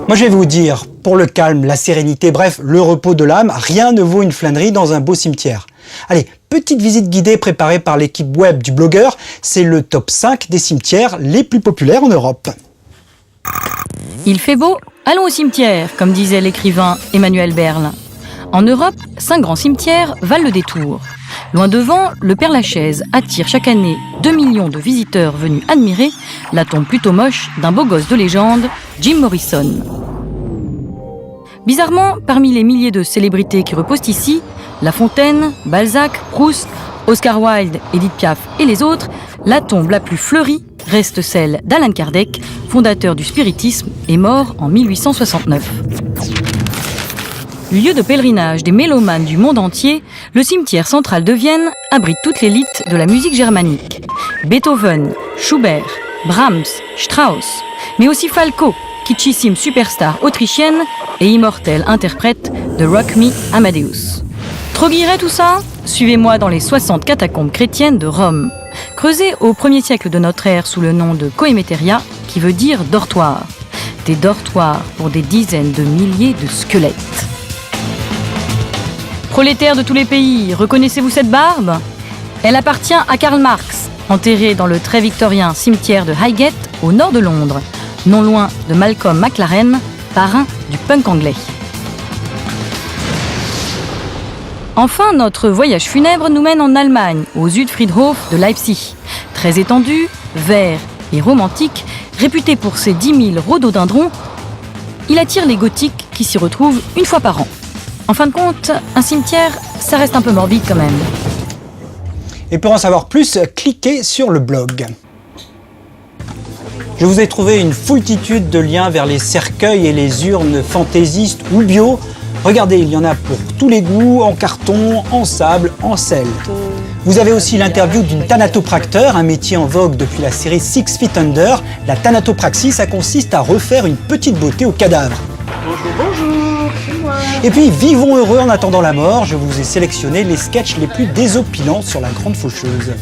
Moi je vais vous dire, pour le calme, la sérénité, bref, le repos de l'âme, rien ne vaut une flânerie dans un beau cimetière. Allez, petite visite guidée préparée par l'équipe web du blogueur, c'est le top 5 des cimetières les plus populaires en Europe. Il fait beau, allons au cimetière, comme disait l'écrivain Emmanuel Berle. En Europe, 5 grands cimetières valent le détour. Loin devant, le Père-Lachaise attire chaque année 2 millions de visiteurs venus admirer la tombe plutôt moche d'un beau gosse de légende, Jim Morrison. Bizarrement, parmi les milliers de célébrités qui reposent ici, La Fontaine, Balzac, Proust, Oscar Wilde, Édith Piaf et les autres, la tombe la plus fleurie reste celle d'Allan Kardec, fondateur du spiritisme et mort en 1869. Lieu de pèlerinage des mélomanes du monde entier, le cimetière central de Vienne abrite toute l'élite de la musique germanique. Beethoven, Schubert, Brahms, Strauss, mais aussi Falco, kitschissime superstar autrichienne et immortelle interprète de Rock Me Amadeus. Trop guiré tout ça ? Suivez-moi dans les 60 catacombes chrétiennes de Rome. Creusées au 1er siècle de notre ère sous le nom de Coemeteria, qui veut dire dortoir. Des dortoirs pour des dizaines de milliers de squelettes. Prolétaires de tous les pays, reconnaissez-vous cette barbe ? Elle appartient à Karl Marx, enterré dans le très victorien cimetière de Highgate, au nord de Londres, non loin de Malcolm McLaren, parrain du punk anglais. Enfin, notre voyage funèbre nous mène en Allemagne, au Südfriedhof de Leipzig. Très étendu, vert et romantique, réputé pour ses 10 000 rhododendrons, il attire les gothiques qui s'y retrouvent une fois par an. En fin de compte, un cimetière, ça reste un peu morbide quand même. Et pour en savoir plus, cliquez sur le blog. Je vous ai trouvé une foultitude de liens vers les cercueils et les urnes fantaisistes ou bio. Regardez, il y en a pour tous les goûts, en carton, en sable, en sel. Vous avez aussi l'interview d'une thanatopracteur, un métier en vogue depuis la série Six Feet Under. La thanatopraxie, ça consiste à refaire une petite beauté au cadavre. Bonjour, bonjour, c'est moi. Et puis, vivons heureux en attendant la mort. Je vous ai sélectionné les sketchs les plus désopilants sur la grande faucheuse.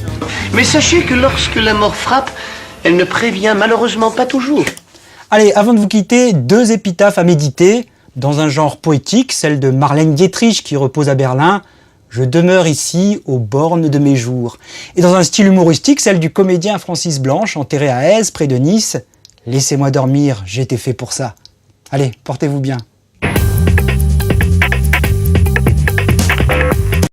Mais sachez que lorsque la mort frappe, elle ne prévient malheureusement pas toujours. Allez, avant de vous quitter, 2 épitaphes à méditer. Dans un genre poétique, celle de Marlène Dietrich qui repose à Berlin. Je demeure ici aux bornes de mes jours. Et dans un style humoristique, celle du comédien Francis Blanche, enterré à Èze, près de Nice. Laissez-moi dormir, j'ai été fait pour ça. Allez, portez-vous bien.